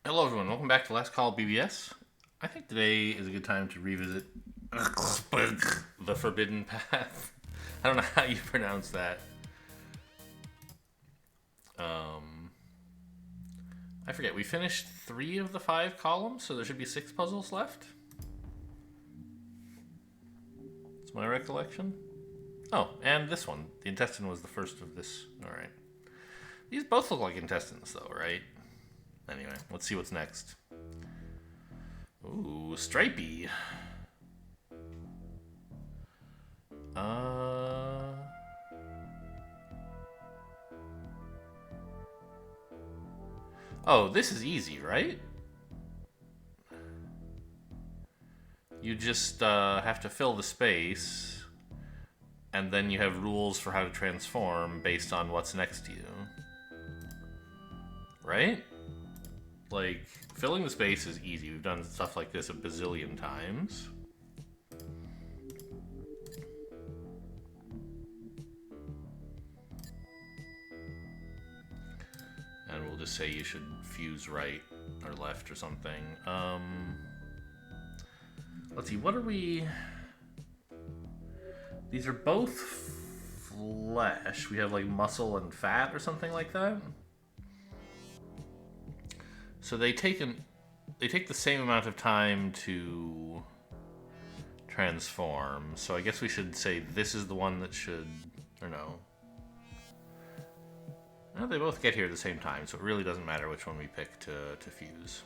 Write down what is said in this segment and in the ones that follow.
Hello, everyone. Welcome back to Last Call BBS. I think today is a good time to revisit the Forbidden Path. I don't know how you pronounce that. Um, I forget. We finished 3 of the 5 columns, so there should be 6 puzzles left. It's my recollection. Oh, and this one. The intestine was the first of this. All right. These both look like intestines, though, right? Anyway, let's see what's next. Ooh, stripey. Uh. Oh, this is easy, right? You just have to fill the space, and then you have rules for how to transform based on what's next to you. Right? Like, filling the space is easy. We've done stuff like this a bazillion times. And we'll just say you should fuse right or left or something. Let's see, what are we... These are both flesh. We have like muscle and fat or something like that. So they take the same amount of time to transform. So I guess we should say this is the one that should, or no. No, they both get here at the same time, so it really doesn't matter which one we pick to fuse.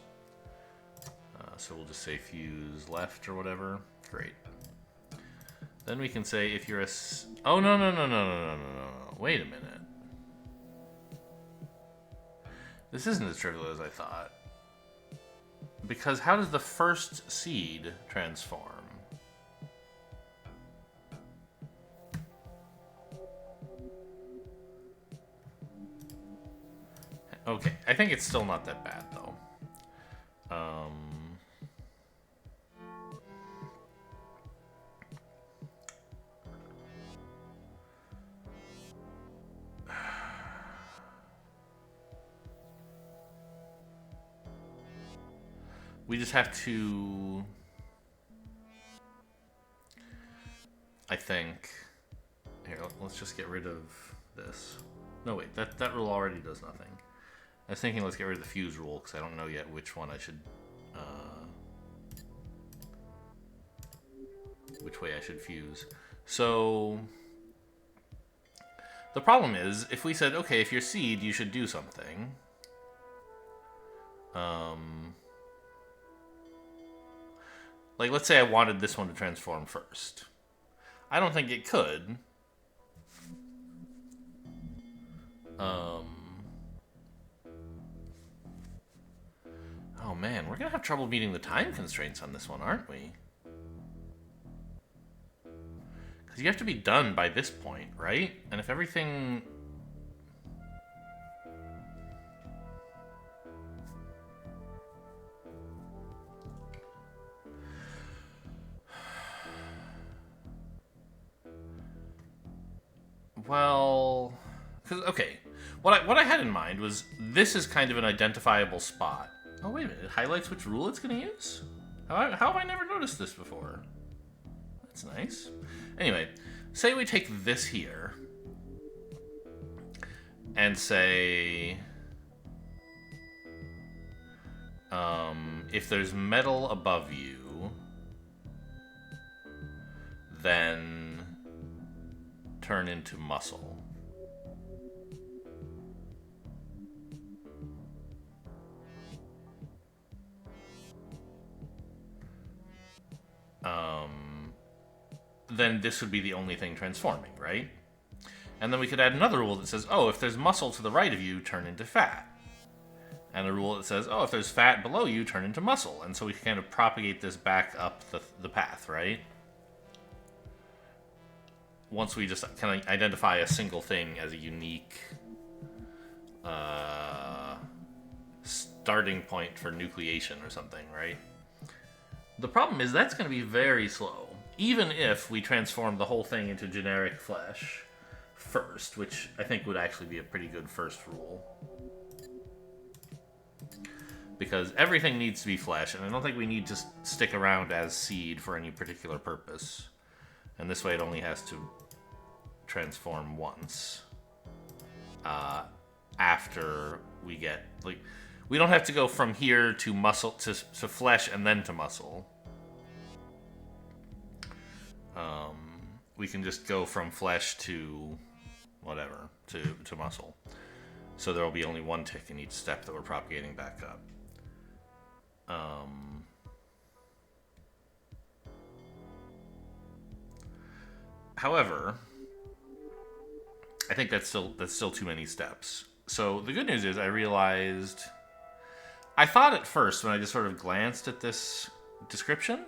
So we'll just say fuse left or whatever. Great. Then we can say if you're a... Oh, no, no, no, no, no, no, no, no. Wait a minute. This isn't as trivial as I thought. Because how does the first seed transform? Okay, I think it's still not that bad, though. We just have to... I think... Here, let's just get rid of this. No, wait, that rule already does nothing. I was thinking let's get rid of the fuse rule, because I don't know yet which one I should... which way I should fuse. So... The problem is, if we said, okay, if you're seed, you should do something... Like, let's say I wanted this one to transform first. I don't think it could. Oh man, we're gonna have trouble meeting the time constraints on this one, aren't we? Because you have to be done by this point, right? And if everything... Well... Because, okay, what I had in mind was this is kind of an identifiable spot. Oh, wait a minute, it highlights which rule it's going to use? How have I never noticed this before? That's nice. Anyway, say we take this here and say... if there's metal above you, then turn into muscle. Then this would be the only thing transforming, right? And then we could add another rule that says, oh, if there's muscle to the right of you, turn into fat. And a rule that says, oh, if there's fat below you, turn into muscle. And so we can kind of propagate this back up the path, right? Once we just kind of identify a single thing as a unique starting point for nucleation or something, right? The problem is that's going to be very slow. Even if we transform the whole thing into generic flesh first, which I think would actually be a pretty good first rule. because everything needs to be flesh, and I don't think we need to stick around as seed for any particular purpose. And this way it only has to transform once. After we get, like, we don't have to go from here to muscle to flesh and then to muscle. We can just go from flesh to whatever, to muscle. So there will be only one tick in each step that we're propagating back up. However, I think that's still too many steps. So the good news is I realized, I thought at first when I just sort of glanced at this description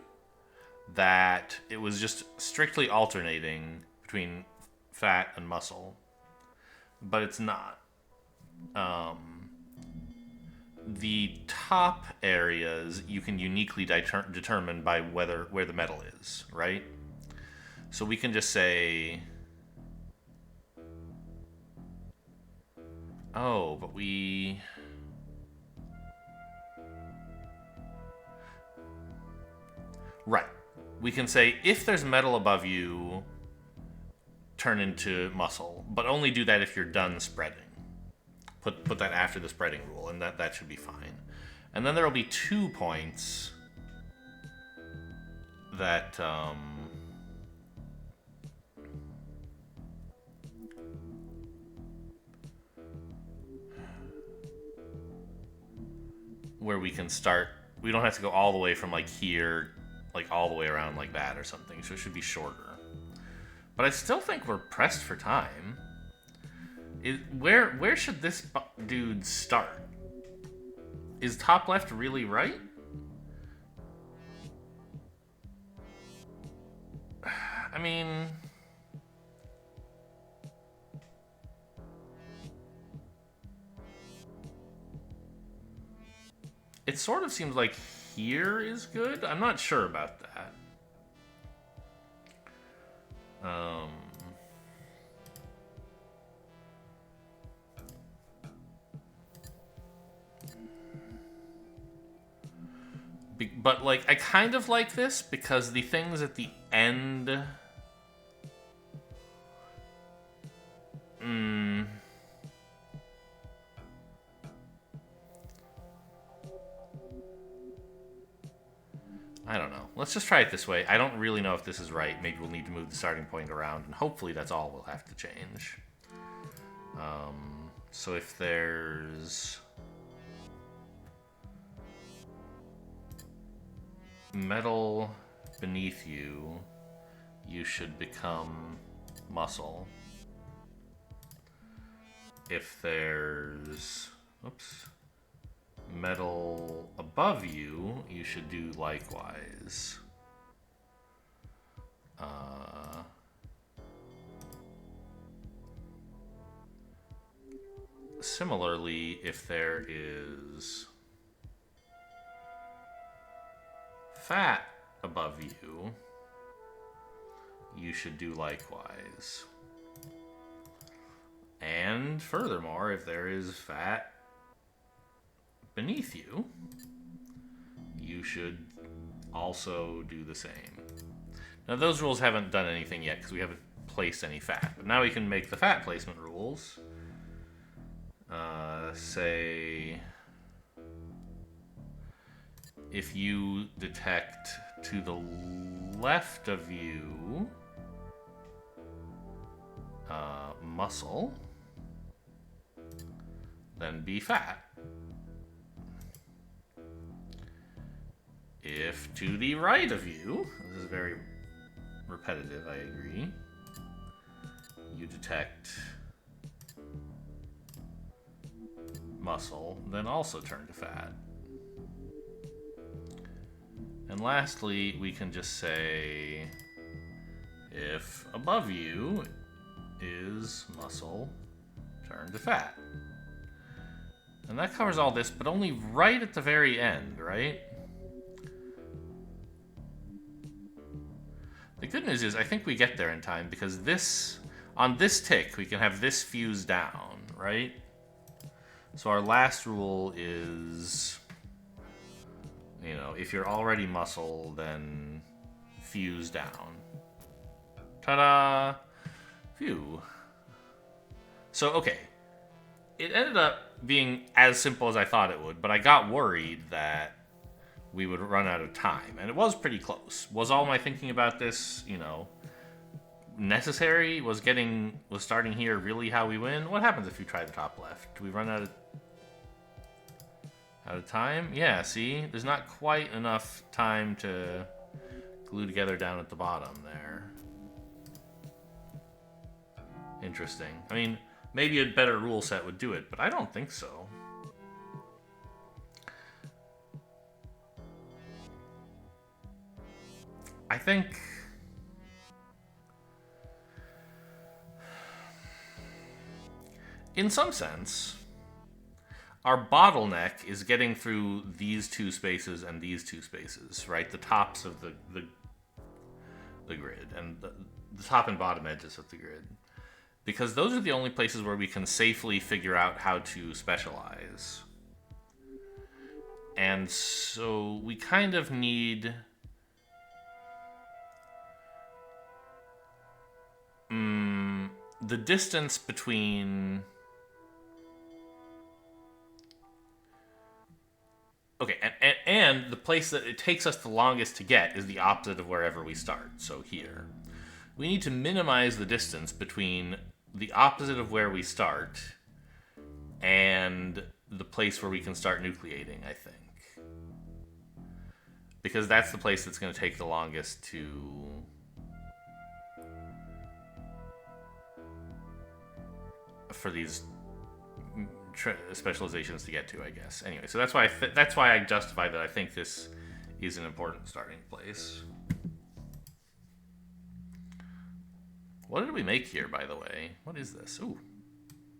that it was just strictly alternating between fat and muscle, but it's not. The top areas you can uniquely determine by where the metal is, right? So we can just say, oh, but we... Right. We can say, if there's metal above you, turn into muscle, but only do that if you're done spreading. Put that after the spreading rule, and that should be fine. And then there will be 2 points that... where we can start. We don't have to go all the way from like here, like all the way around like that or something, so it should be shorter. But I still think we're pressed for time. Where should this dude start? Is top left really right? I mean... It sort of seems like here is good. I'm not sure about that. But, like, I kind of like this because the things at the end... I don't know. Let's just try it this way. I don't really know if this is right. Maybe we'll need to move the starting point around, and hopefully that's all we'll have to change. So if there's... metal beneath you, you should become muscle. If there's... oops... metal above you, you should do likewise. Similarly, if there is fat above you, you should do likewise. And furthermore, if there is fat beneath you, you should also do the same. Now those rules haven't done anything yet because we haven't placed any fat, but now we can make the fat placement rules. Say if you detect to the left of you muscle, then be fat. If to the right of you, this is very repetitive, I agree, you detect muscle, then also turn to fat. And lastly, we can just say if above you is muscle, turn to fat. And that covers all this, but only right at the very end, right? The good news is I think we get there in time because this, on this tick, we can have this fuse down, right? So our last rule is if you're already muscle, then fuse down. Ta-da! Phew. So, okay. It ended up being as simple as I thought it would, but I got worried that we would run out of time. And it was pretty close. Was all my thinking about this, necessary? Was starting here really how we win? What happens if you try the top left? Do we run out of time? Yeah, see? There's not quite enough time to glue together down at the bottom there. Interesting. I mean, maybe a better rule set would do it, but I don't think so. I think... in some sense, our bottleneck is getting through these two spaces and these two spaces, right? The tops of the grid, and the top and bottom edges of the grid. Because those are the only places where we can safely figure out how to specialize. And so we kind of need... the distance between... Okay, and the place that it takes us the longest to get is the opposite of wherever we start. So here. We need to minimize the distance between the opposite of where we start and the place where we can start nucleating, I think. Because that's the place that's going to take the longest to... for these specializations to get to, I guess. Anyway, so that's why I justify that I think this is an important starting place. What did we make here, by the way? What is this? Ooh,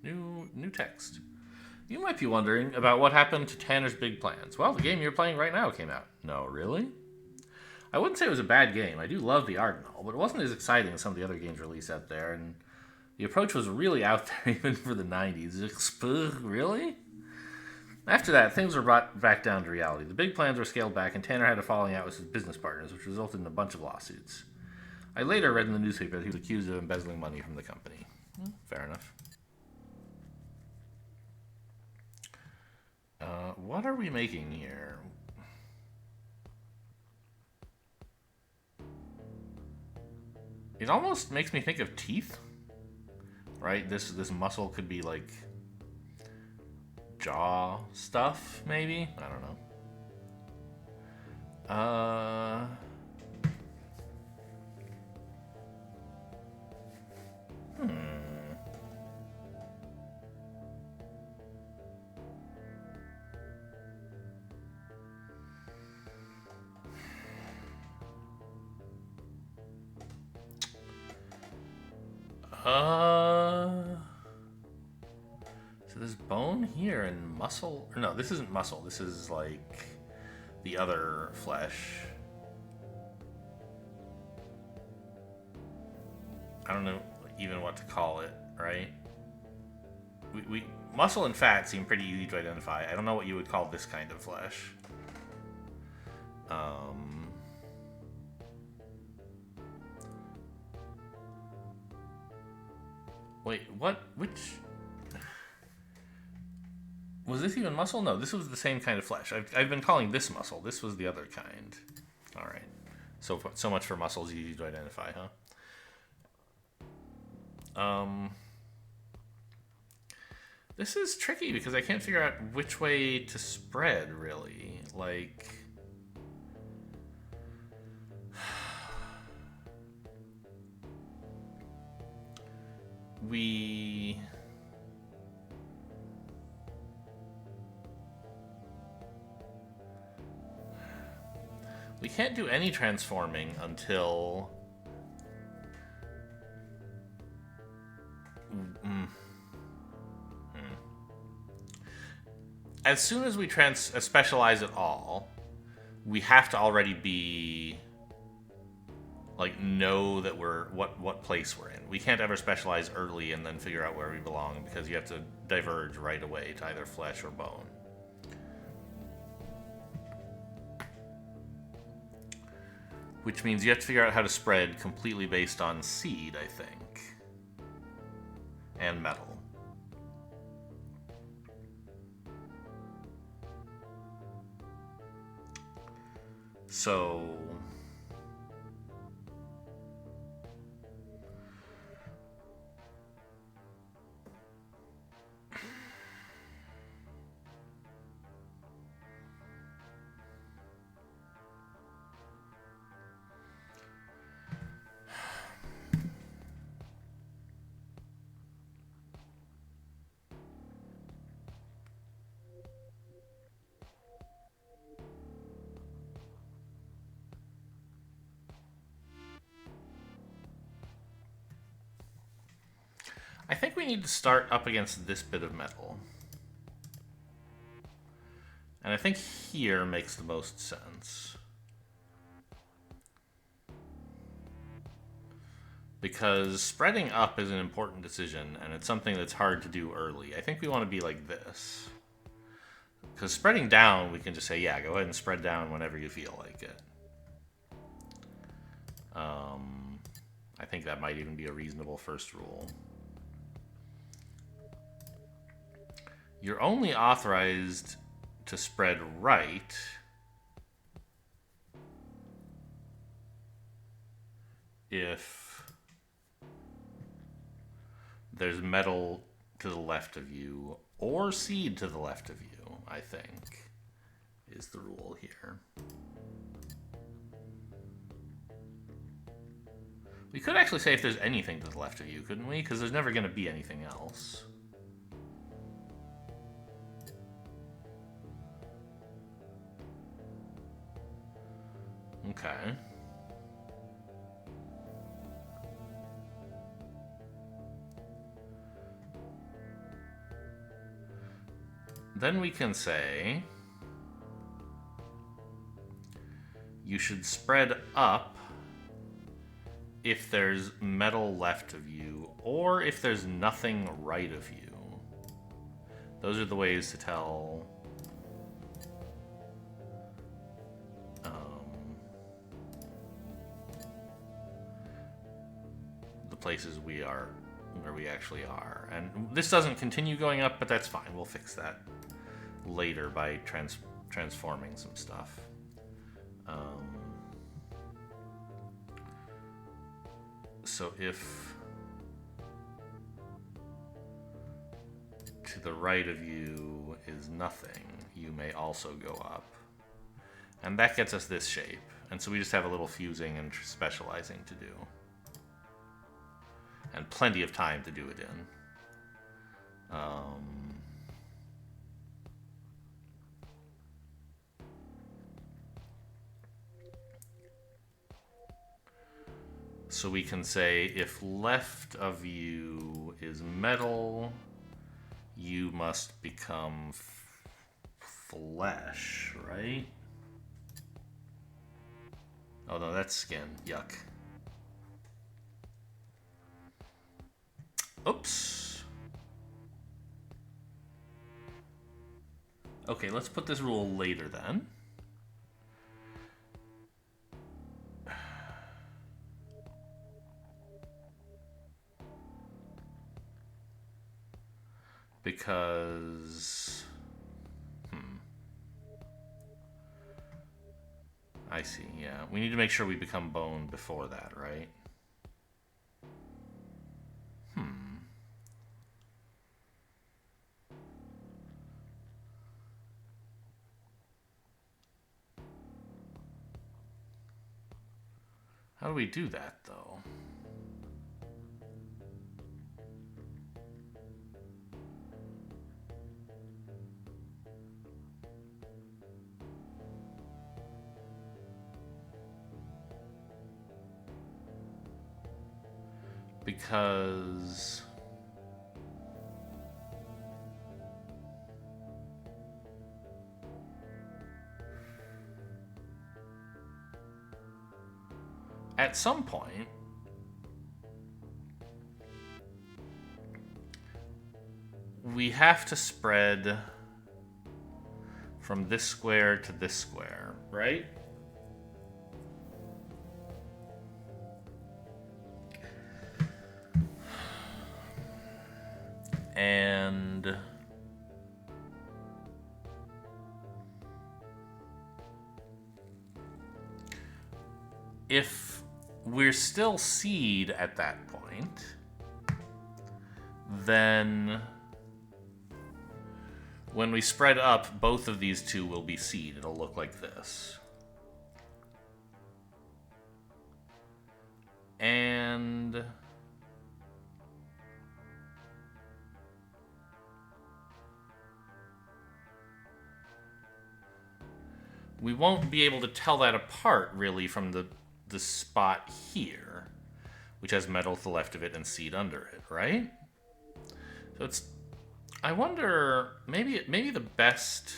new text. You might be wondering about what happened to Tanner's Big Plans. Well, the game you're playing right now came out. No, really? I wouldn't say it was a bad game. I do love the art and all, but it wasn't as exciting as some of the other games released out there, and the approach was really out there even for the 90s. Really? After that, things were brought back down to reality. The big plans were scaled back, and Tanner had a falling out with his business partners, which resulted in a bunch of lawsuits. I later read in the newspaper that he was accused of embezzling money from the company. Fair enough. What are we making here? It almost makes me think of teeth. Right? This muscle could be like jaw stuff, maybe? I don't know. So there's bone here and muscle. Or no, this isn't muscle. This is like the other flesh. I don't know even what to call it, right? We muscle and fat seem pretty easy to identify. I don't know what you would call this kind of flesh. Wait, what? Which? Was this even muscle? No, this was the same kind of flesh. I've been calling this muscle. This was the other kind. All right. So much for muscles easy to identify, huh? This is tricky because I can't figure out which way to spread, really. Like... We can't do any transforming until... As soon as we specialize at all, we have to already be... like, know that we're what place we're in. We can't ever specialize early and then figure out where we belong because you have to diverge right away to either flesh or bone. Which means you have to figure out how to spread completely based on seed, I think. And metal. So... I think we need to start up against this bit of metal. And I think here makes the most sense. Because spreading up is an important decision, and it's something that's hard to do early. I think we want to be like this. Because spreading down, we can just say, yeah, go ahead and spread down whenever you feel like it. I think that might even be a reasonable first rule. You're only authorized to spread right if there's metal to the left of you or seed to the left of you, I think, is the rule here. We could actually say if there's anything to the left of you, couldn't we? Because there's never going to be anything else. Okay. Then we can say you should spread up if there's metal left of you or if there's nothing right of you. Those are the ways to tell the places we are, where we actually are. And this doesn't continue going up, but that's fine. We'll fix that later by transforming some stuff. So if to the right of you is nothing, you may also go up. And that gets us this shape. And so we just have a little fusing and specializing to do. And plenty of time to do it in. So we can say if left of you is metal, you must become flesh, right? Oh no, that's skin. Yuck. Oops. Okay, let's put this rule later then. Because... I see, yeah. We need to make sure we become bone before that, right? How do we do that, though? Because... at some point, we have to spread from this square to this square, right? And if we're still seed at that point, then when we spread up, both of these two will be seed. It'll look like this. And we won't be able to tell that apart, really, from the spot here, which has metal to the left of it and seed under it, right? So it's... I wonder, maybe the best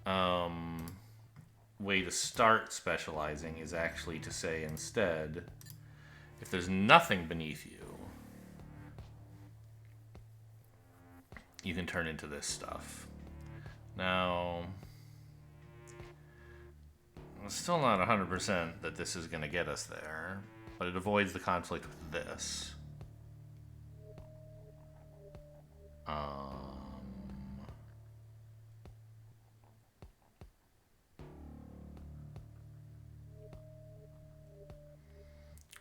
way to start specializing is actually to say instead, if there's nothing beneath you, you can turn into this stuff. Now, I'm still not 100% that this is going to get us there, but it avoids the conflict with this.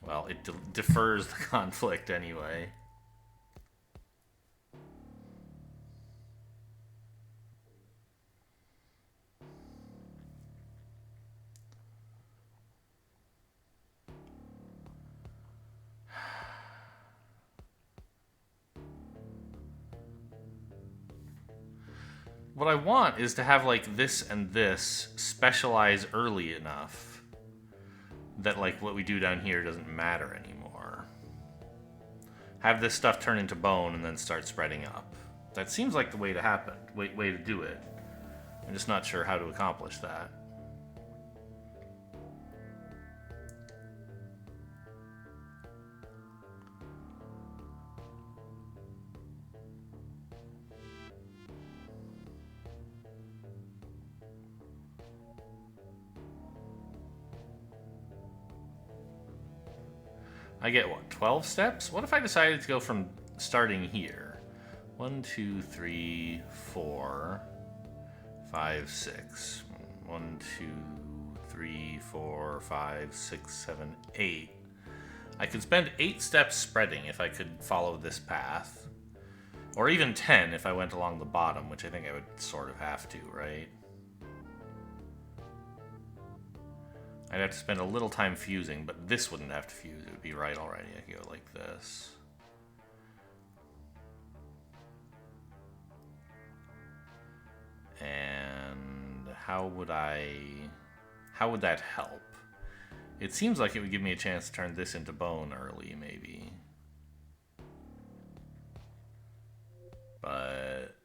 Well, it defers the conflict anyway. What I want is to have, like, this and this specialize early enough that, like, what we do down here doesn't matter anymore. Have this stuff turn into bone and then start spreading up. That seems like the way to do it. I'm just not sure how to accomplish that. I get, what, 12 steps? What if I decided to go from starting here? 1, 2, 3, 4, 5, 6. 1, 2, 3, 4, 5, 6, 7, 8. I could spend 8 steps spreading if I could follow this path. Or even 10 if I went along the bottom, which I think I would sort of have to, right? I'd have to spend a little time fusing, but this wouldn't have to fuse. It would be right already. I could go like this. And how would that help? It seems like it would give me a chance to turn this into bone early, maybe. But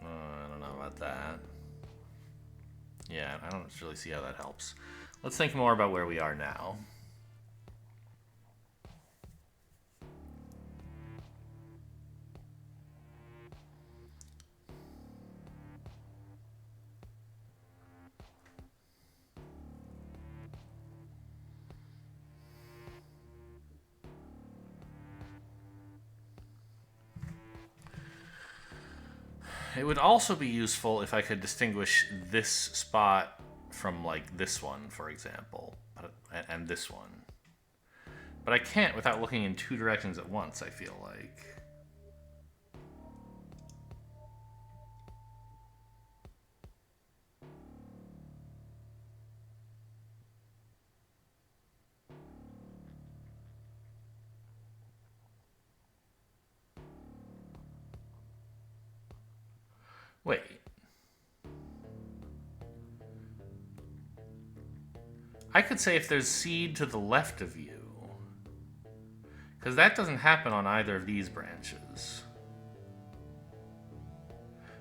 I don't know about that. Yeah, I don't really see how that helps. Let's think more about where we are now. It would also be useful if I could distinguish this spot from, like, this one, for example, and this one. But I can't without looking in 2 directions at once, I feel like. Wait. I could say if there's seed to the left of you. Because that doesn't happen on either of these branches.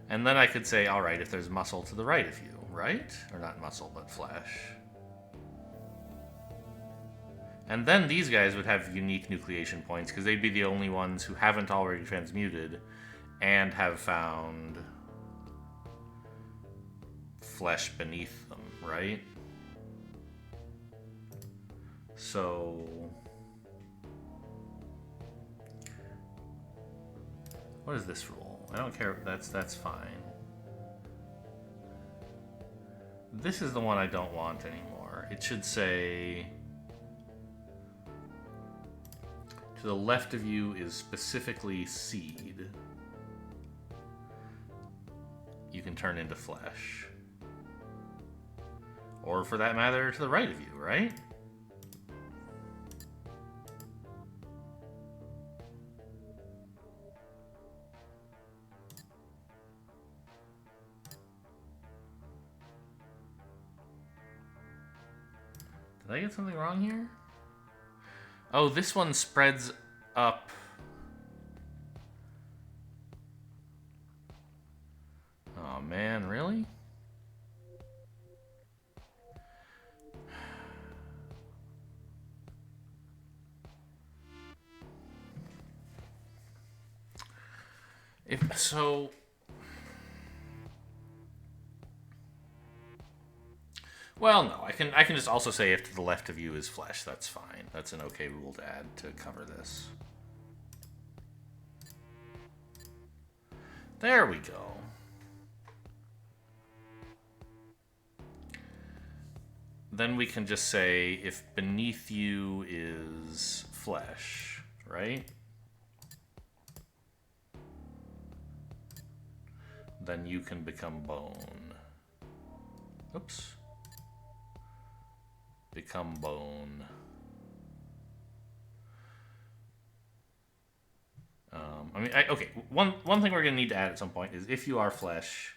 And then I could say, alright, if there's muscle to the right of you, right? Or not muscle, but flesh. And then these guys would have unique nucleation points, because they'd be the only ones who haven't already transmuted and have found flesh beneath them, right? So What is this rule? I don't care. That's fine. This is the one I don't want anymore. It should say, to the left of you is specifically seed. You can turn into flesh. Or for that matter, to the right of you, right? Did I get something wrong here? Oh, this one spreads up. Oh man, really? If so, well, no. I can just also say if to the left of you is flesh. That's fine. That's an okay rule to add to cover this. There we go. Then we can just say if beneath you is flesh, right? Then you can become bone. Oops. Become bone. Okay. One thing we're gonna need to add at some point is if you are flesh,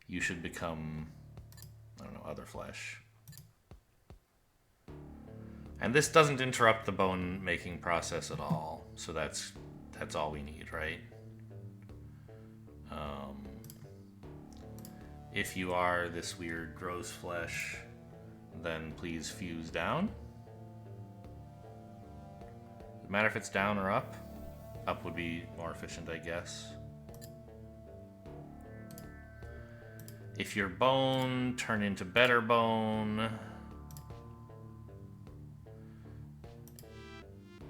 you should become, I don't know, other flesh. And this doesn't interrupt the bone making process at all, so that's all we need, right? If you are this weird gross flesh, then please fuse down. Doesn't matter if it's down or up. Up would be more efficient, I guess. If you're bone, turn into better bone.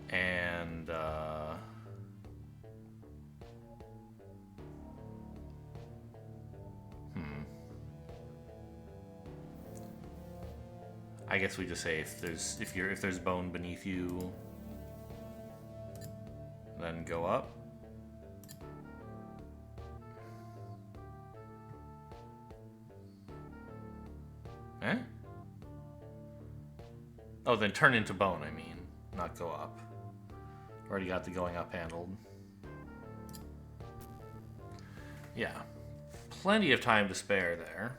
And I guess we just say if there's bone beneath you, then go up. Eh? Oh, then turn into bone, I mean, not go up. Already got the going up handled. Yeah. Plenty of time to spare there.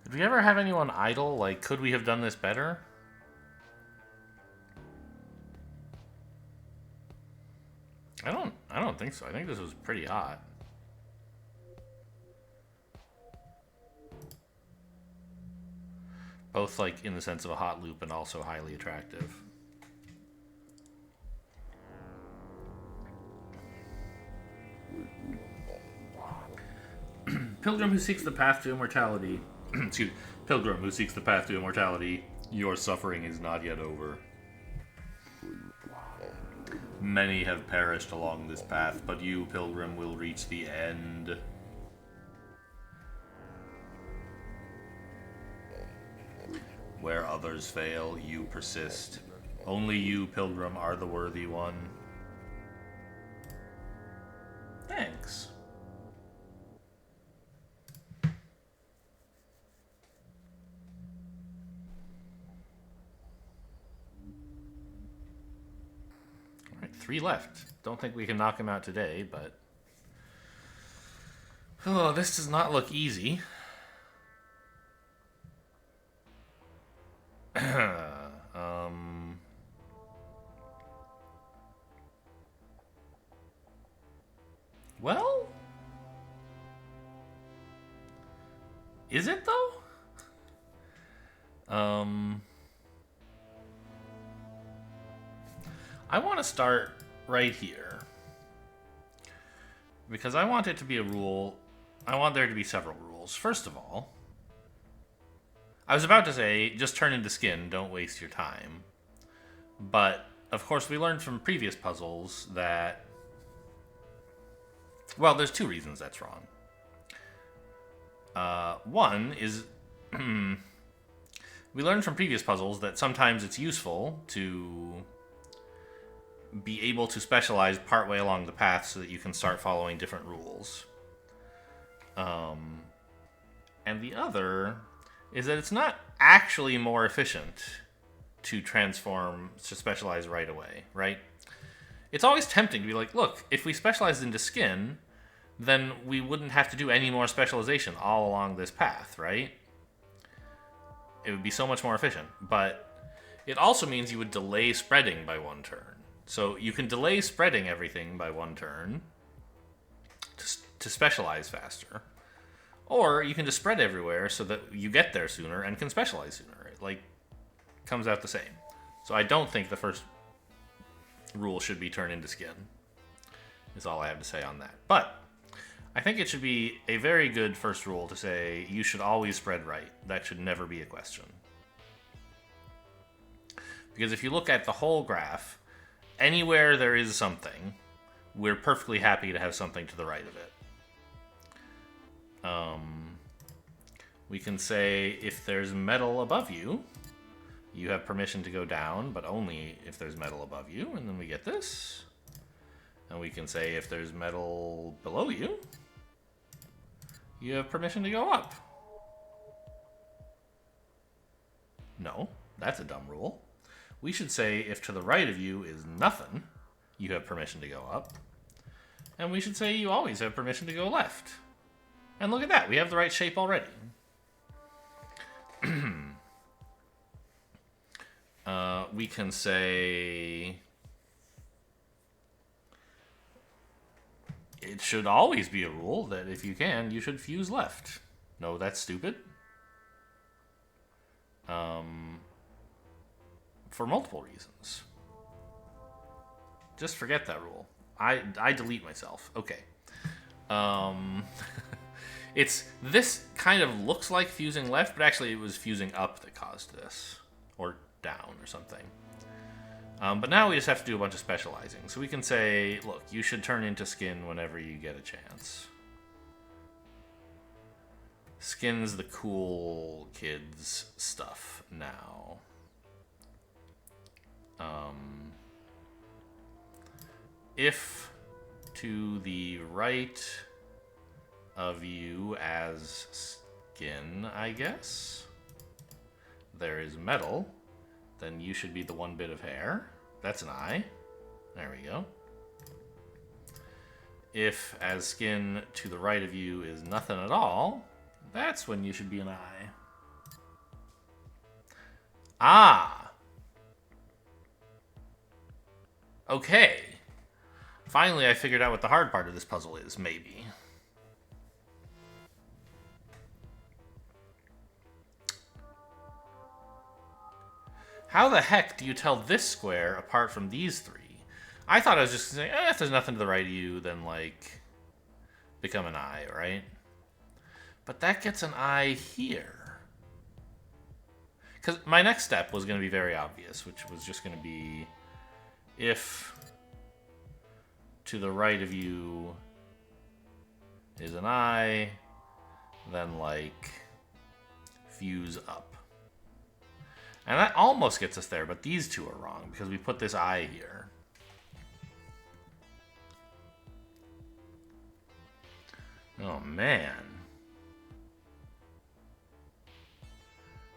Did we ever have anyone idle? Like, could we have done this better? I don't think so. I think this was pretty hot. Both, like, in the sense of a hot loop and also highly attractive. Pilgrim who seeks the path to immortality. Excuse me. Pilgrim who seeks the path to immortality, your suffering is not yet over. Many have perished along this path, but you, Pilgrim, will reach the end. Where others fail, you persist. Only you, Pilgrim, are the worthy one. Thanks. Alright, 3 left. Don't think we can knock him out today, but... Oh, this does not look easy. Well, is it though? I want to start right here because I want it to be a rule. I want there to be several rules. First of all, I was about to say, just turn into skin, don't waste your time. But, of course, we learned from previous puzzles that... Well, there's two reasons that's wrong. One is... we learned from previous puzzles that sometimes it's useful to be able to specialize partway along the path so that you can start following different rules. And the other is that it's not actually more efficient to transform to specialize right away, right? It's always tempting to be like, look, if we specialized into skin, then we wouldn't have to do any more specialization all along this path, right? It would be so much more efficient. But it also means you would delay spreading by one turn. So you can delay spreading everything by one turn to specialize faster. Or you can just spread everywhere so that you get there sooner and can specialize sooner. It, like, comes out the same. So I don't think the first rule should be turn into skin. Is all I have to say on that. But I think it should be a very good first rule to say you should always spread right. That should never be a question. Because if you look at the whole graph, anywhere there is something, we're perfectly happy to have something to the right of it. We can say if there's metal above you, you have permission to go down, but only if there's metal above you, and then we get this. And we can say if there's metal below you, you have permission to go up. No, that's a dumb rule. We should say if to the right of you is nothing, you have permission to go up. And we should say you always have permission to go left. And look at that, we have the right shape already. We can say it should always be a rule that if you can, you should fuse left. No, that's stupid. For multiple reasons. Just forget that rule. I delete myself. Okay. This kind of looks like fusing left, but actually it was fusing up that caused this. Or down or something. But now we just have to do a bunch of specializing. So we can say, look, you should turn into skin whenever you get a chance. Skin's the cool kids stuff now. If to the right of you as skin, I guess, there is metal, then you should be the one bit of hair. That's an eye. There we go. If as skin to the right of you is nothing at all, that's when you should be an eye. Ah! Okay. Finally, I figured out what the hard part of this puzzle is, maybe. How the heck do you tell this square apart from these three? I thought I was just saying, if there's nothing to the right of you, then, like, become an eye, right? But that gets an eye here. Because my next step was going to be very obvious, which was just going to be if to the right of you is an eye, then, like, fuse up. And that almost gets us there, but these two are wrong because we put this eye here. Oh, man.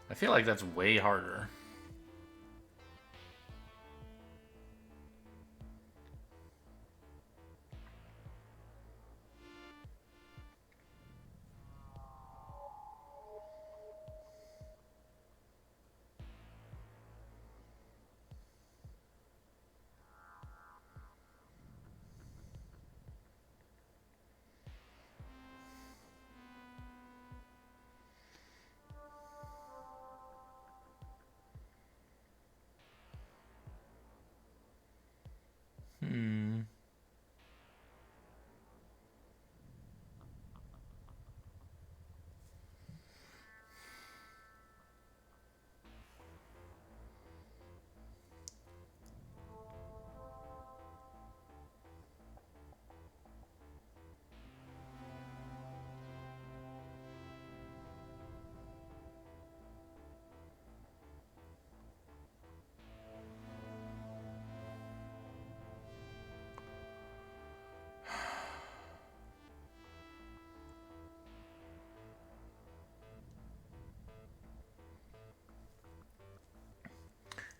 I feel like that's way harder.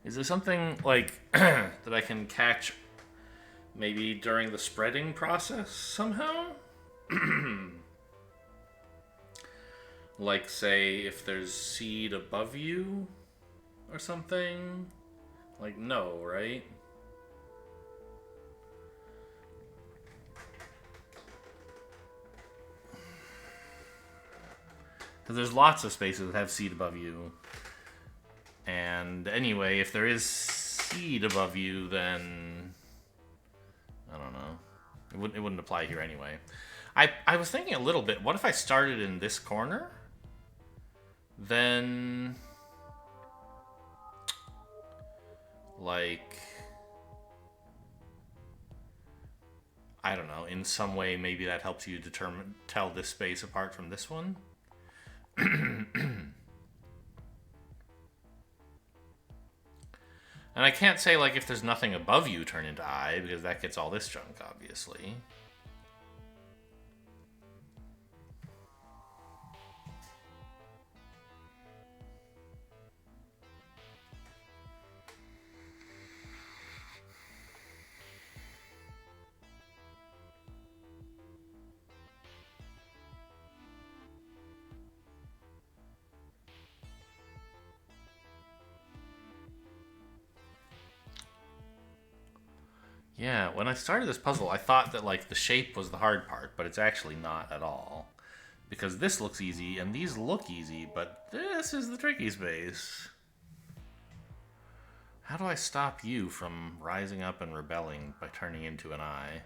Is there something, like, that I can catch maybe during the spreading process somehow? Like, say, if there's seed above you or something? Like, no, right? Because there's lots of spaces that have seed above you. And anyway, if there is seed above you, then I don't know. It wouldn't apply here anyway. I was thinking a little bit, what if I started in this corner? Then, like, I don't know, in some way maybe that helps you tell this space apart from this one. And I can't say, like, if there's nothing above you, turn into I, because that gets all this junk, obviously. Yeah, when I started this puzzle, I thought that, like, the shape was the hard part, but it's actually not at all. Because this looks easy, and these look easy, but this is the tricky space. How do I stop you from rising up and rebelling by turning into an I?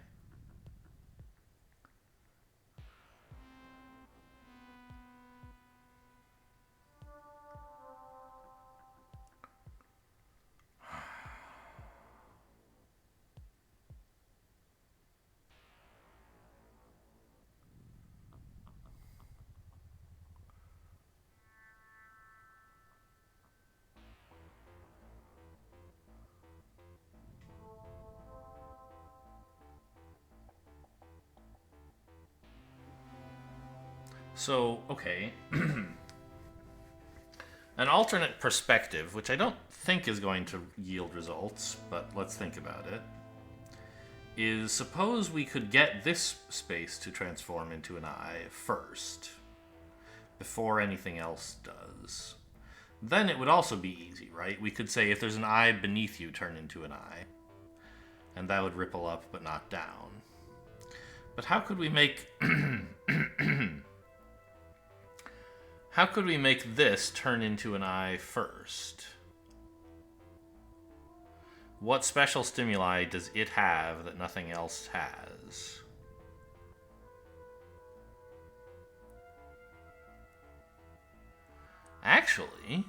So, okay. An alternate perspective, which I don't think is going to yield results, but let's think about it, is suppose we could get this space to transform into an I first, before anything else does. Then it would also be easy, right? We could say if there's an I beneath you, turn into an I. And that would ripple up but not down. But how could we make... how could we make this turn into an I first? What special stimuli does it have that nothing else has? Actually...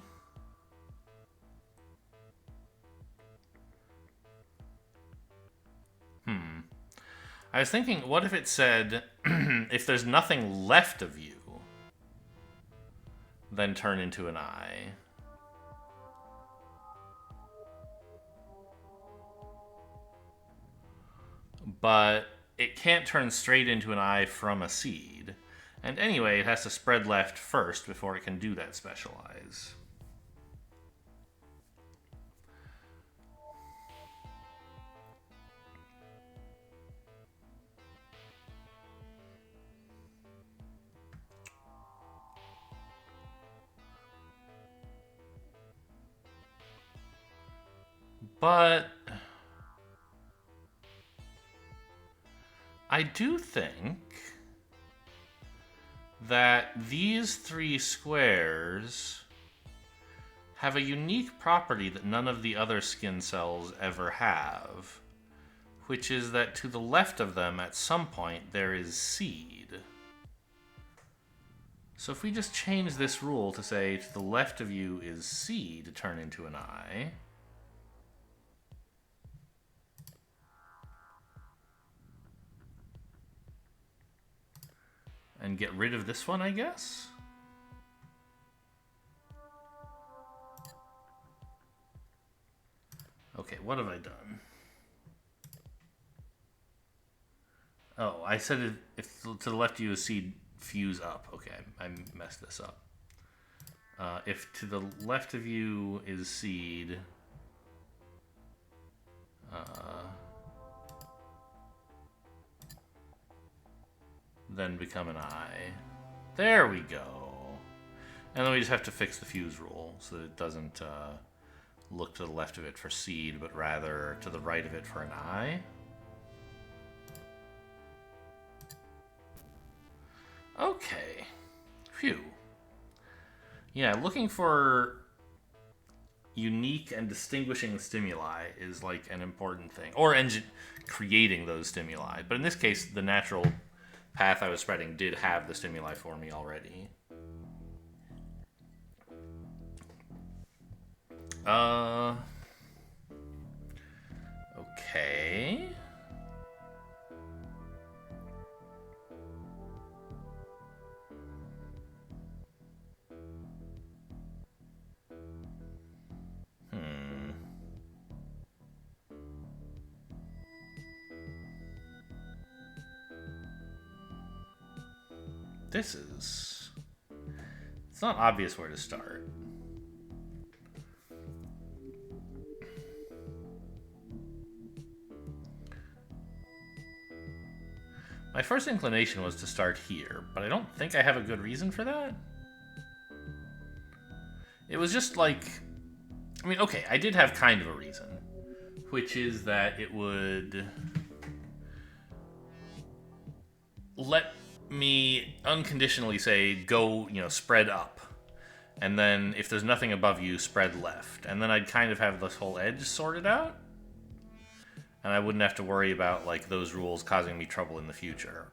I was thinking, what if it said, if there's nothing left of you, then turn into an I. But it can't turn straight into an I from a seed. And anyway, it has to spread left first before it can do that specialize. But I do think that these three squares have a unique property that none of the other skin cells ever have, which is that to the left of them at some point there is seed. So if we just change this rule to say to the left of you is C to turn into an I, and get rid of this one, I guess? Okay, what have I done? Oh, I said if to the left of you is C, fuse up. Okay, I messed this up. If to the left of you is seed, then become an eye. There we go. And then we just have to fix the fuse rule so that it doesn't look to the left of it for seed, but rather to the right of it for an eye. Okay. Phew. Yeah, looking for unique and distinguishing stimuli is like an important thing. Or creating those stimuli. But in this case, the natural path I was spreading did have the stimuli for me already. Okay. It's not obvious where to start. My first inclination was to start here, but I don't think I have a good reason for that. It was just like, I mean, okay, I did have kind of a reason, which is that it would let me unconditionally say, go, spread up. And then if there's nothing above you, spread left. And then I'd kind of have this whole edge sorted out. And I wouldn't have to worry about, like, those rules causing me trouble in the future.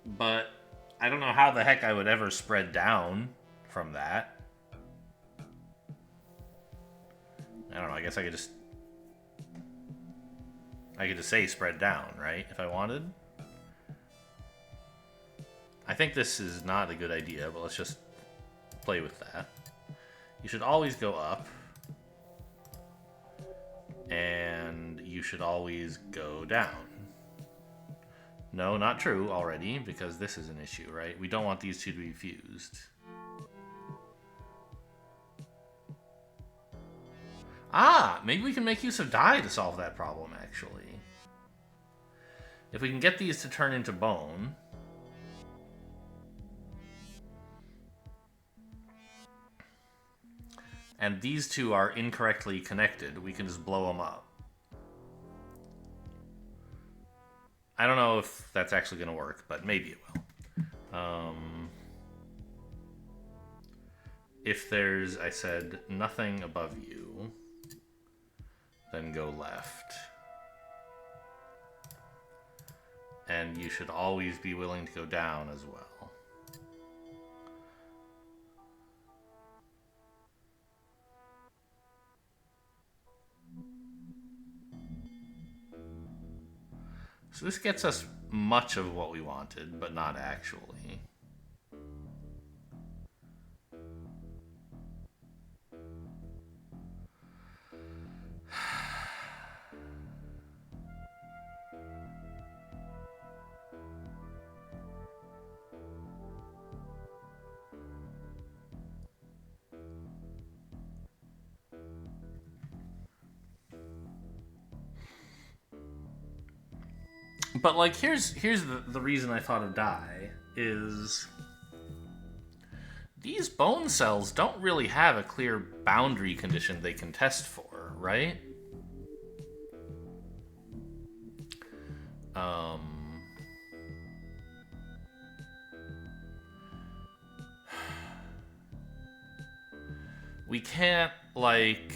But I don't know how the heck I would ever spread down from that. I don't know, I guess I could just say spread down, right? If I wanted. I think this is not a good idea, but let's just play with that. You should always go up. And you should always go down. No, not true already, because this is an issue, right? We don't want these two to be fused. Ah, maybe we can make use of dye to solve that problem, actually. If we can get these to turn into bone... and these two are incorrectly connected, we can just blow them up. I don't know if that's actually going to work, but maybe it will. If there's, I said, nothing above you, then go left. And you should always be willing to go down as well. So this gets us much of what we wanted, but not actually. But, like, here's the reason I thought of dye, is these bone cells don't really have a clear boundary condition they can test for, right? We can't, like...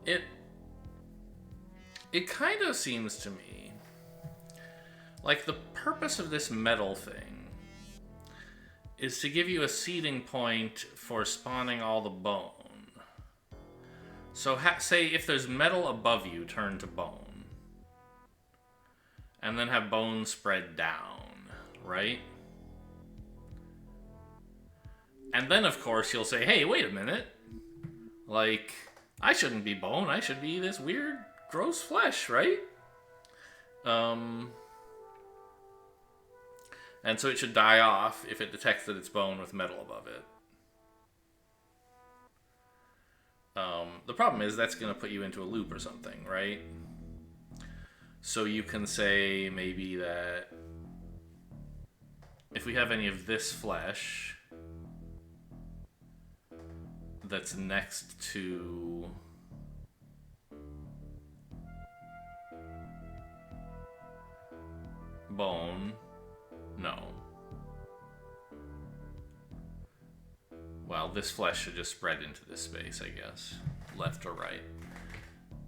It kind of seems to me like the purpose of this metal thing is to give you a seeding point for spawning all the bone. So say if there's metal above you, turn to bone. And then have bone spread down, right? And then, of course, you'll say, hey, wait a minute. Like, I shouldn't be bone. I should be this weird, gross flesh, right? And so it should die off if it detects that it's bone with metal above it. The problem is that's going to put you into a loop or something, right? So you can say maybe that if we have any of this flesh that's next to bone, no. Well, this flesh should just spread into this space, I guess, left or right.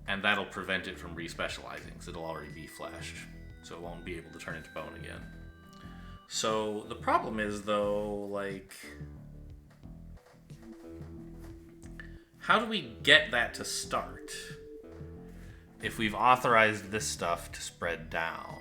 And that'll prevent it from respecializing, because it'll already be flesh, so it won't be able to turn into bone again. So the problem is, though, like, how do we get that to start if we've authorized this stuff to spread down?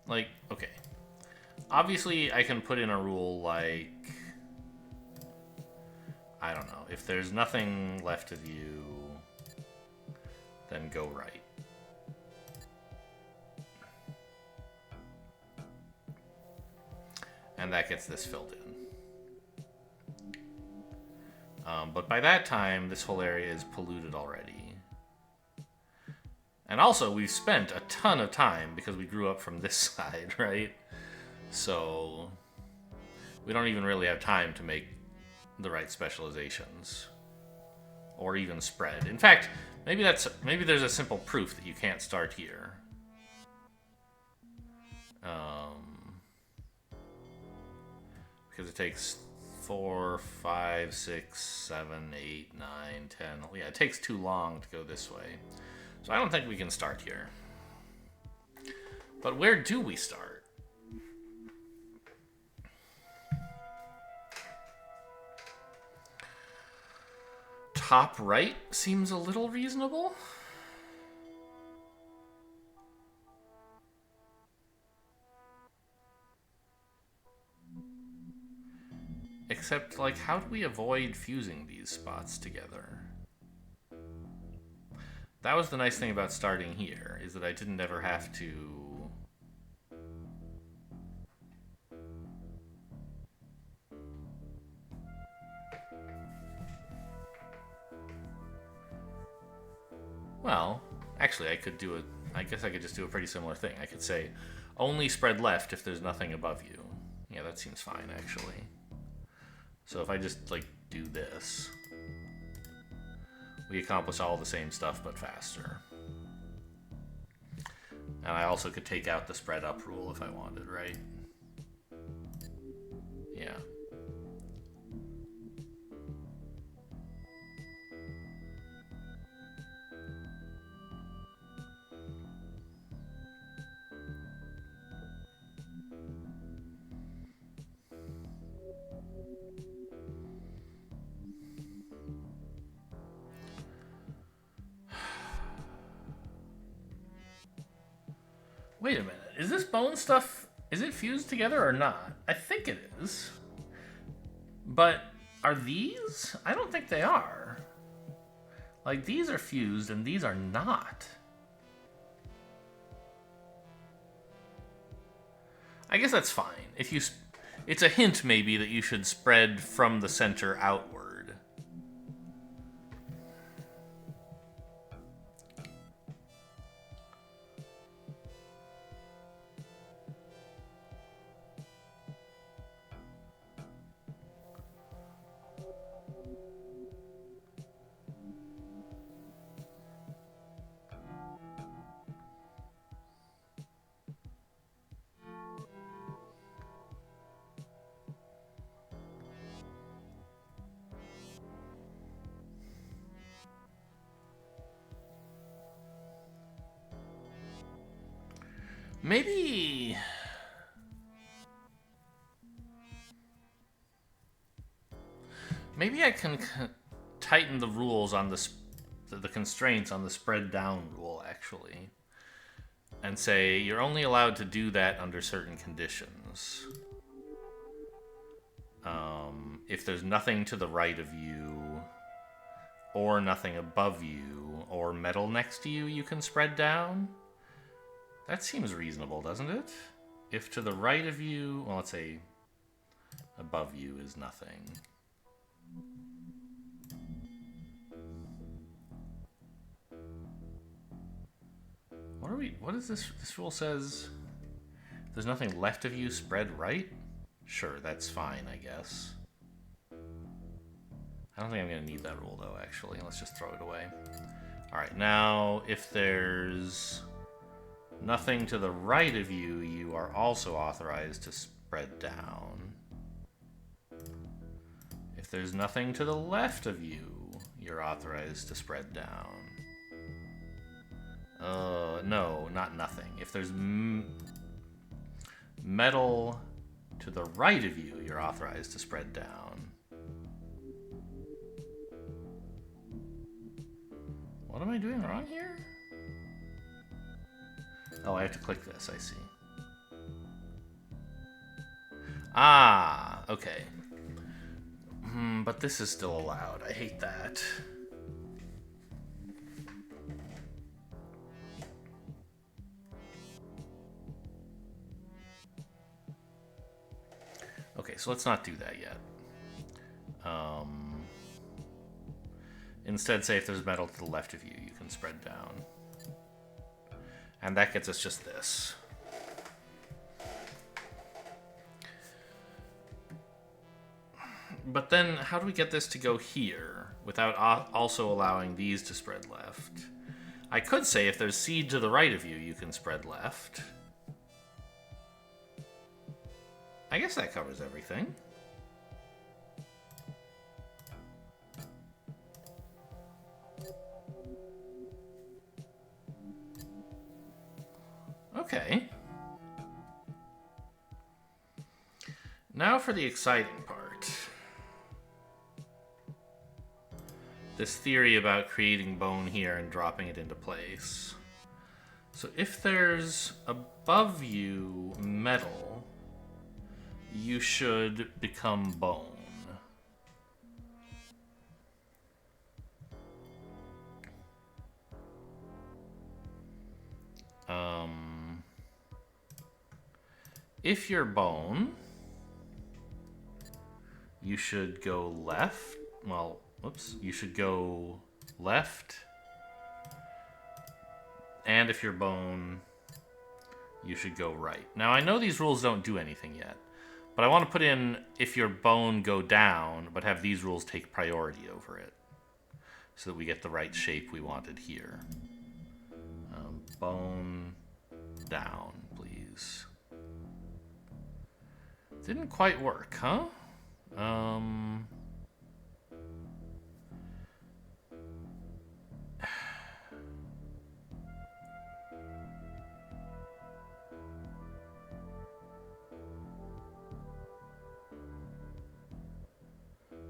Like, okay. Obviously, I can put in a rule like, I don't know, if there's nothing left of you, then go right. And that gets this filled in. But by that time, this whole area is polluted already. And also, we've spent a ton of time because we grew up from this side, right? So we don't even really have time to make the right specializations or even spread. In fact, maybe there's a simple proof that you can't start here. Because it takes 4, 5, 6, 7, 8, 9, 10. Yeah, it takes too long to go this way. So I don't think we can start here. But where do we start? Top right seems a little reasonable. Except, like, how do we avoid fusing these spots together? That was the nice thing about starting here, is that I didn't ever have to... Well, actually, I guess I could just do a pretty similar thing. I could say, only spread left if there's nothing above you. Yeah, that seems fine, actually. So if I just, like, do this, we accomplish all the same stuff, but faster. And I also could take out the spread up rule if I wanted, right? Yeah. Wait a minute. Is this bone stuff, is it fused together or not? I think it is. But are these? I don't think they are. Like, these are fused and these are not. I guess that's fine. If you, it's a hint maybe that you should spread from the center outward. Maybe... Maybe I can tighten the rules on the constraints on the spread down rule, actually. And say, you're only allowed to do that under certain conditions. If there's nothing to the right of you, or nothing above you, or metal next to you, you can spread down. That seems reasonable, doesn't it? If to the right of you, well, let's say above you is nothing. What is this? This rule says there's nothing left of you, spread right? Sure, that's fine, I guess. I don't think I'm going to need that rule, though, actually. Let's just throw it away. Alright, now, if there's nothing to the right of you, you are also authorized to spread down. If there's nothing to the left of you, you're authorized to spread down. No, not nothing. If there's metal to the right of you, you're authorized to spread down. What am I doing wrong here? Oh, I have to click this, I see. Ah, okay. But this is still allowed. I hate that. Okay, so let's not do that yet. Instead, say if there's metal to the left of you, you can spread down. And that gets us just this. But then, how do we get this to go here without also allowing these to spread left? I could say if there's seed to the right of you, you can spread left. I guess that covers everything. Okay. Now for the exciting part. This theory about creating bone here and dropping it into place. So if there's above you metal, you should become bone. If you're bone, you should go left. Well, whoops. You should go left. And if you're bone, you should go right. Now, I know these rules don't do anything yet, but I want to put in if your bone go down, but have these rules take priority over it, so that we get the right shape we wanted here. Bone down, please. Didn't quite work, huh?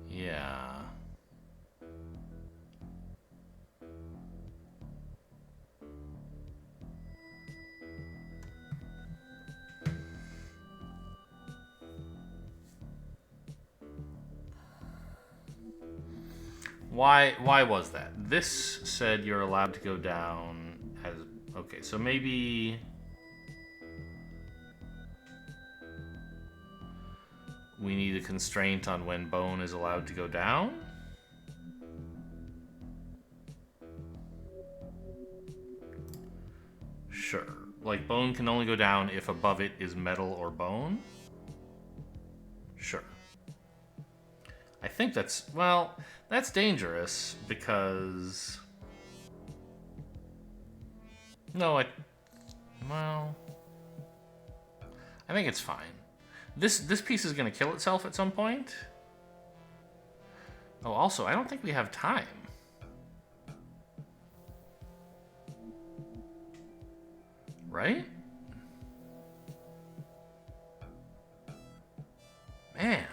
Yeah. Why was that? This said you're allowed to go down as... Okay, so maybe... we need a constraint on when bone is allowed to go down. Sure. Like, bone can only go down if above it is metal or bone? Sure. I think that's... Well, that's dangerous, because... No, well... I think it's fine. This piece is going to kill itself at some point. Oh, also, I don't think we have time. Right? Man.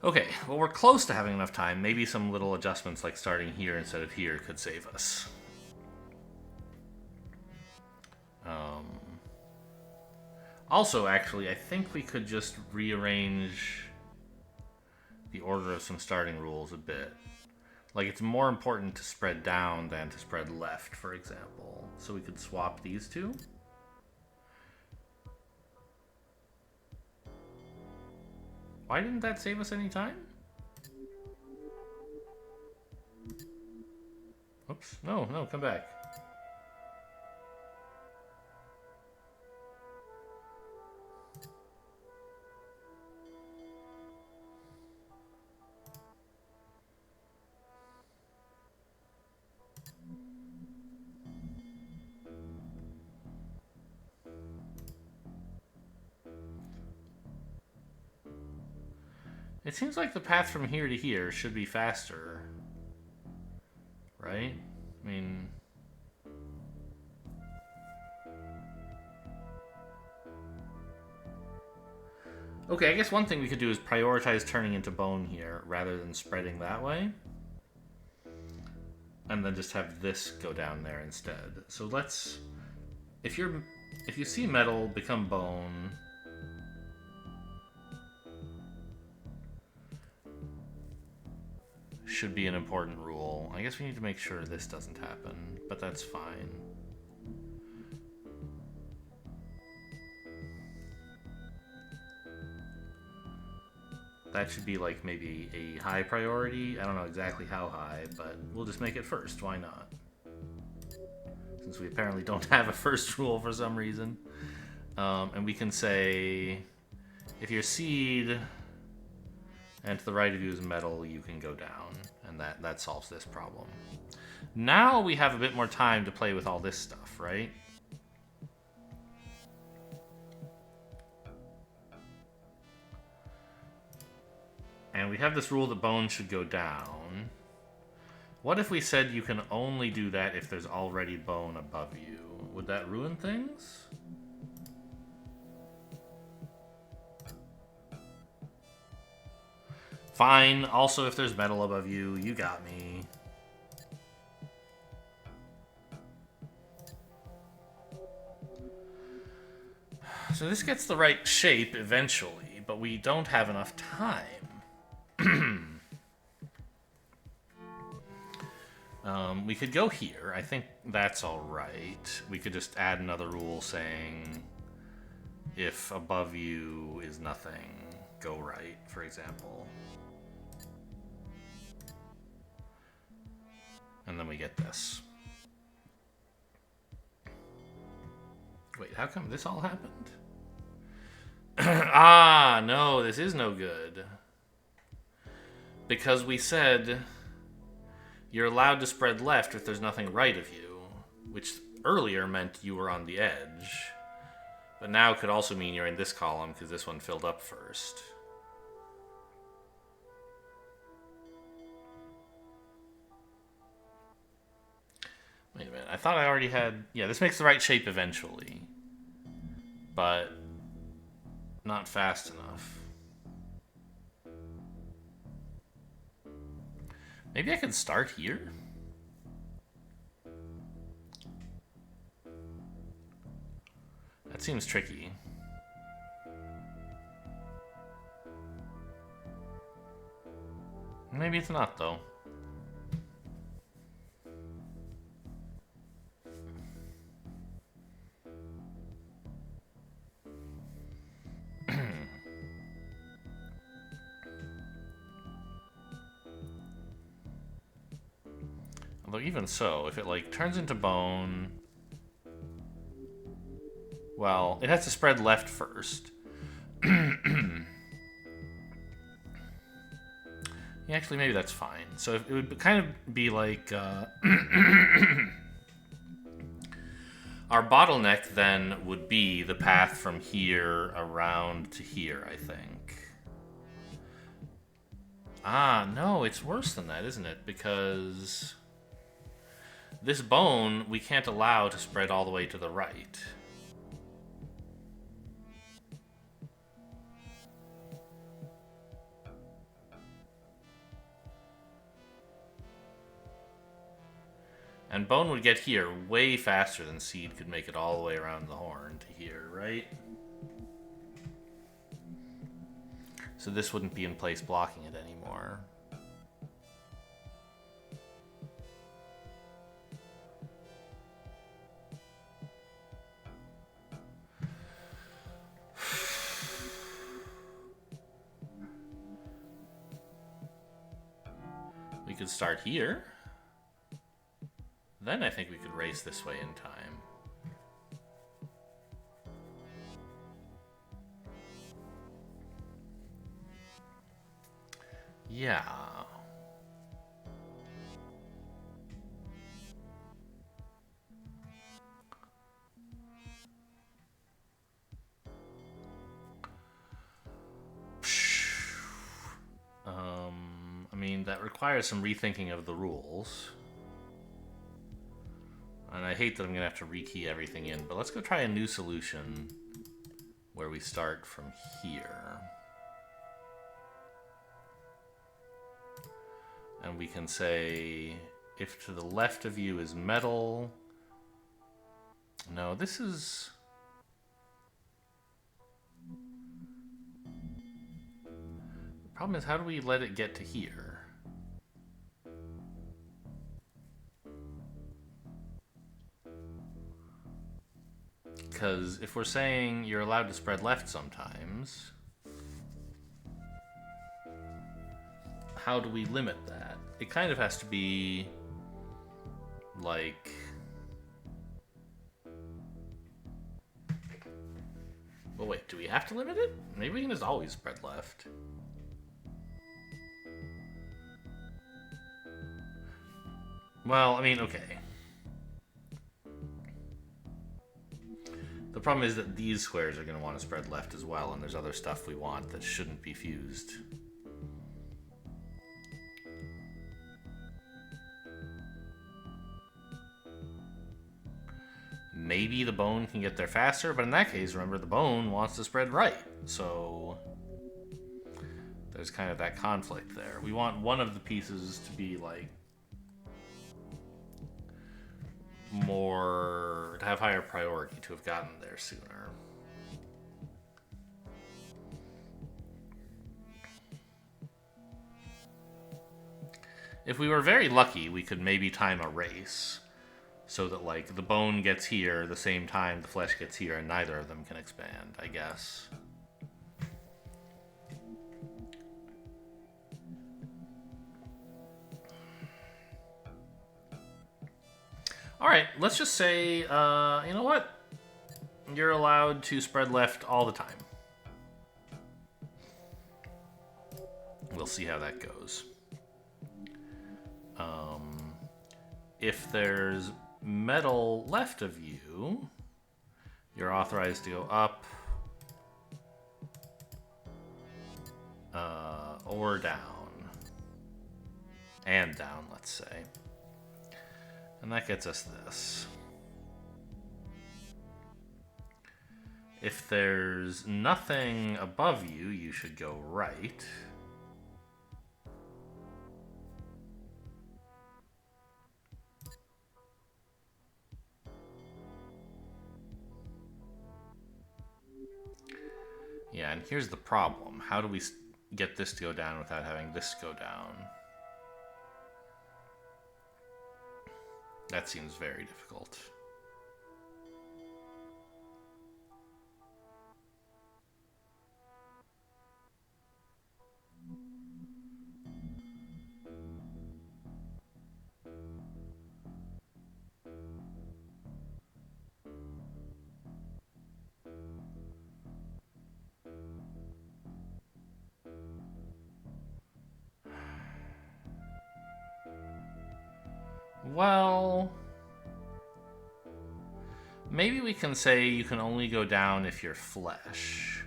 Okay, well, we're close to having enough time. Maybe some little adjustments like starting here instead of here could save us. Also, actually, I think we could just rearrange the order of some starting rules a bit. Like, it's more important to spread down than to spread left, for example. So we could swap these two. Why didn't that save us any time? Oops. No, come back. It seems like the path from here to here should be faster. Right? I mean... Okay, I guess one thing we could do is prioritize turning into bone here rather than spreading that way. And then just have this go down there instead. So let's... If you see metal become bone... Should be an important rule. I guess we need to make sure this doesn't happen, but that's fine. That should be like maybe a high priority. I don't know exactly how high, but we'll just make it first. Why not? Since we apparently don't have a first rule for some reason. And we can say, if your seed and to the right of you is metal, you can go down. And that solves this problem. Now we have a bit more time to play with all this stuff, right? And we have this rule that bone should go down. What if we said you can only do that if there's already bone above you? Would that ruin things? Fine. Also, if there's metal above you, you got me. So this gets the right shape eventually, but we don't have enough time. We could go here. I think that's all right. We could just add another rule saying if above you is nothing, go right, for example. And then we get this. Wait, how come this all happened? Ah, no, this is no good. Because we said you're allowed to spread left if there's nothing right of you, which earlier meant you were on the edge. But now could also mean you're in this column because this one filled up first. Wait a minute, I thought I already had... Yeah, this makes the right shape eventually. But not fast enough. Maybe I could start here? That seems tricky. Maybe it's not, though. Although even so, if it like turns into bone, well, it has to spread left first. Yeah, actually, maybe that's fine. So it would kind of be like our bottleneck then would be the path from here around to here, I think. Ah, no, it's worse than that, isn't it? Because this bone we can't allow to spread all the way to the right. And bone would get here way faster than seed could make it all the way around the horn to here, right? So this wouldn't be in place blocking it anymore. We could start here. Then I think we could race this way in time. Yeah. I mean, that requires some rethinking of the rules. And I hate that I'm going to have to rekey everything in, but let's go try a new solution where we start from here. And we can say, if to the left of you is metal... No, this is... The problem is, how do we let it get to here? Because if we're saying you're allowed to spread left sometimes, how do we limit that? It kind of has to be like... Well, wait, do we have to limit it? Maybe we can just always spread left. Well, I mean, okay. The problem is that these squares are going to want to spread left as well, and there's other stuff we want that shouldn't be fused. Maybe the bone can get there faster, but in that case, remember, the bone wants to spread right. So there's kind of that conflict there. We want one of the pieces to be like more, to have higher priority, to have gotten there sooner. If we were very lucky, we could maybe time a race so that like the bone gets here the same time the flesh gets here and neither of them can expand, I guess. Alright, let's just say, you know what? You're allowed to spread left all the time. We'll see how that goes. If there's metal left of you, you're authorized to go up or down. And down, let's say. And that gets us this. If there's nothing above you, you should go right. Yeah, and here's the problem. How do we get this to go down without having this go down? That seems very difficult. Well, maybe we can say you can only go down if you're flesh.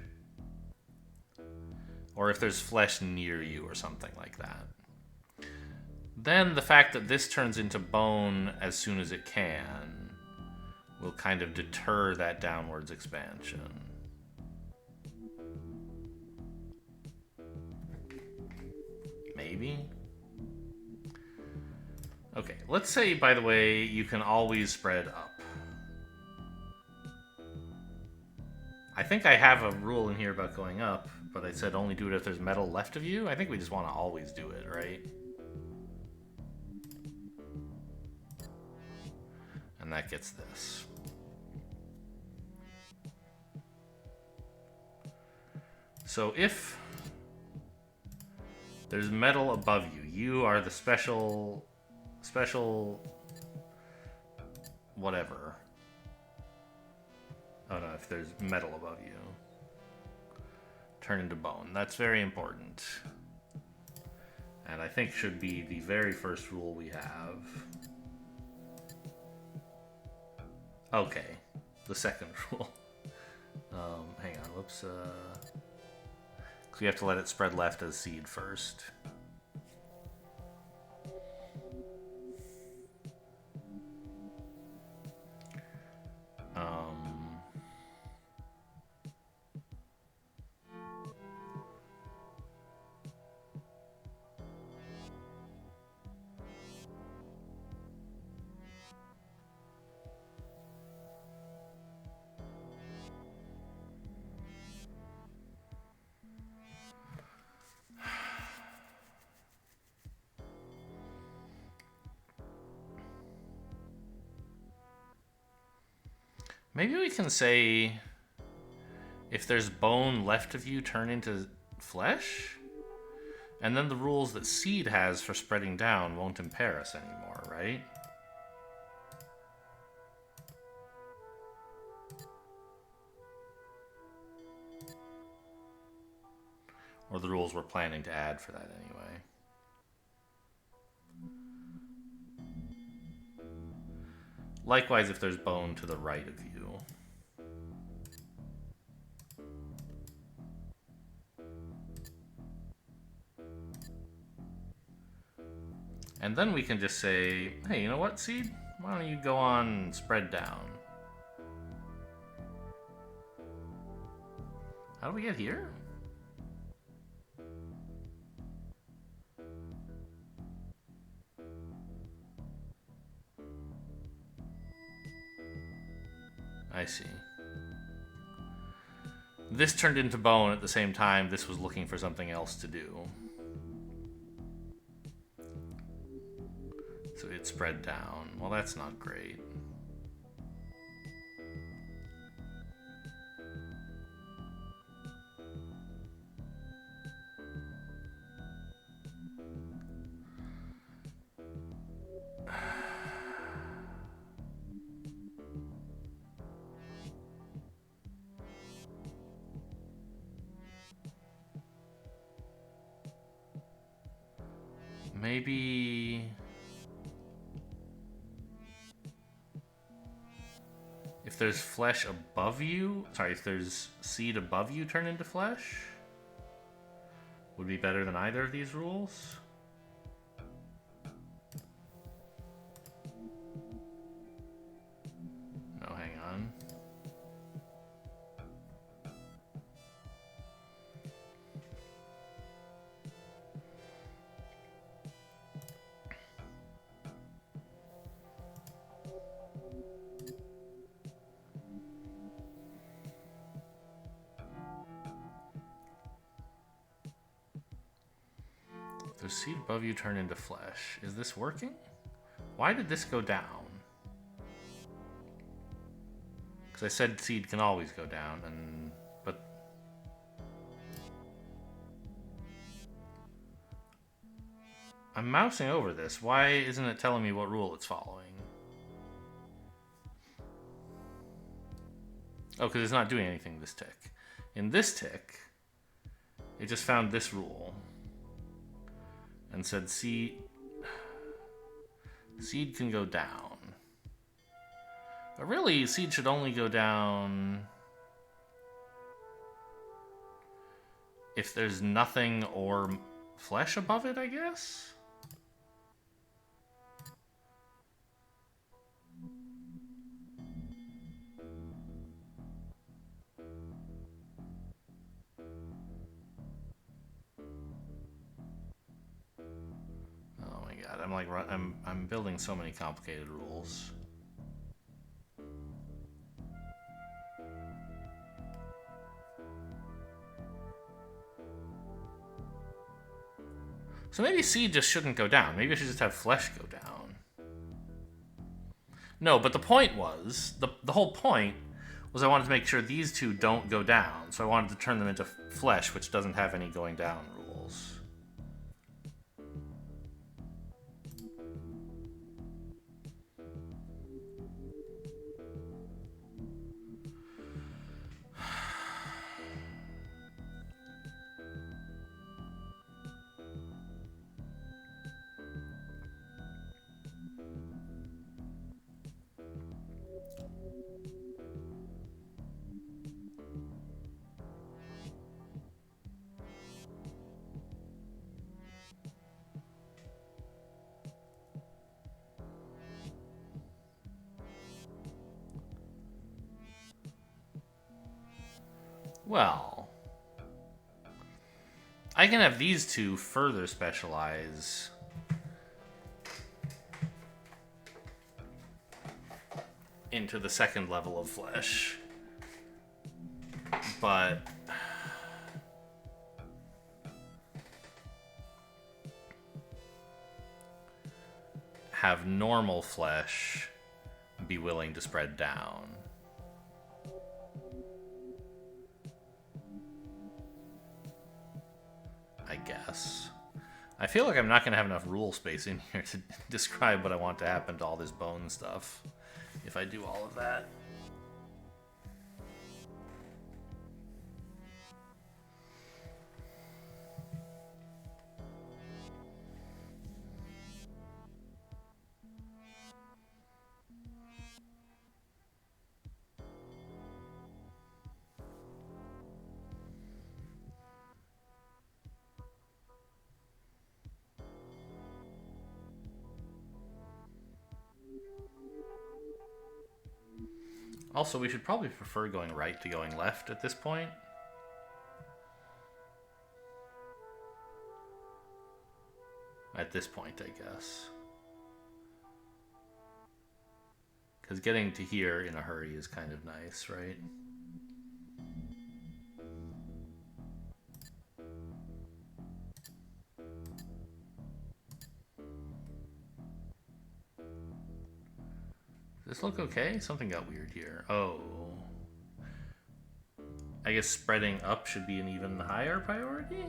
Or if there's flesh near you or something like that. Then the fact that this turns into bone as soon as it can will kind of deter that downwards expansion. Maybe? Okay, let's say, by the way, you can always spread up. I think I have a rule in here about going up, but I said only do it if there's metal left of you. I think we just want to always do it, right? And that gets this. So if there's metal above you, you are the special whatever. Oh no, if there's metal above you, turn into bone. That's very important. And I think should be the very first rule we have. Okay, the second rule. Hang on, whoops. Because we have to let it spread left as seed first. Maybe we can say if there's bone left of you, turn into flesh? And then the rules that seed has for spreading down won't impair us anymore, right? Or the rules we're planning to add for that anyway. Likewise, if there's bone to the right of you. And then we can just say, hey, you know what, seed? Why don't you go on and spread down? How do we get here? I see. This turned into bone at the same time this was looking for something else to do. So it spread down. Well, that's not great. Maybe if there's flesh above you, sorry, if there's seed above you turn into flesh, would be better than either of these rules. No, hang on. The seed above you turn into flesh. Is this working? Why did this go down? Because I said seed can always go down, but I'm mousing over this. Why isn't it telling me what rule it's following? Oh, because it's not doing anything this tick. In this tick, it just found this rule and said seed can go down. But really, seed should only go down if there's nothing or flesh above it, I guess? Oh my god, I'm building so many complicated rules. So maybe seed just shouldn't go down. Maybe I should just have flesh go down. No, but the point was, the whole point was I wanted to make sure these two don't go down. So I wanted to turn them into flesh, which doesn't have any going down rules. Well, I can have these two further specialize into the second level of flesh, but have normal flesh be willing to spread down. I guess. I feel like I'm not going to have enough rule space in here to describe what I want to happen to all this bone stuff if I do all of that. Also, we should probably prefer going right to going left at this point. At this point, I guess. Because getting to here in a hurry is kind of nice, right? Does this look okay? Something got weird here. Oh. I guess spreading up should be an even higher priority?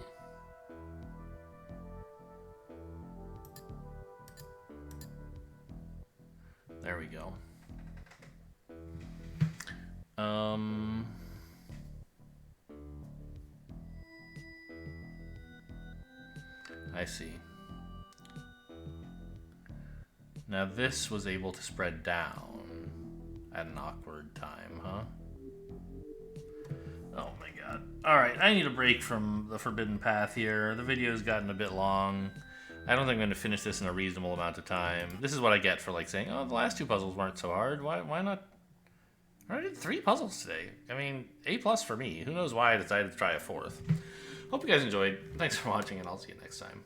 There we go. I see. Now this was able to spread down at an awkward time, huh? Oh my god. Alright, I need a break from the forbidden path here. The video's gotten a bit long. I don't think I'm going to finish this in a reasonable amount of time. This is what I get for like saying, oh, the last two puzzles weren't so hard. Why not? I did 3 puzzles today. I mean, A+ for me. Who knows why I decided to try a 4th. Hope you guys enjoyed. Thanks for watching, and I'll see you next time.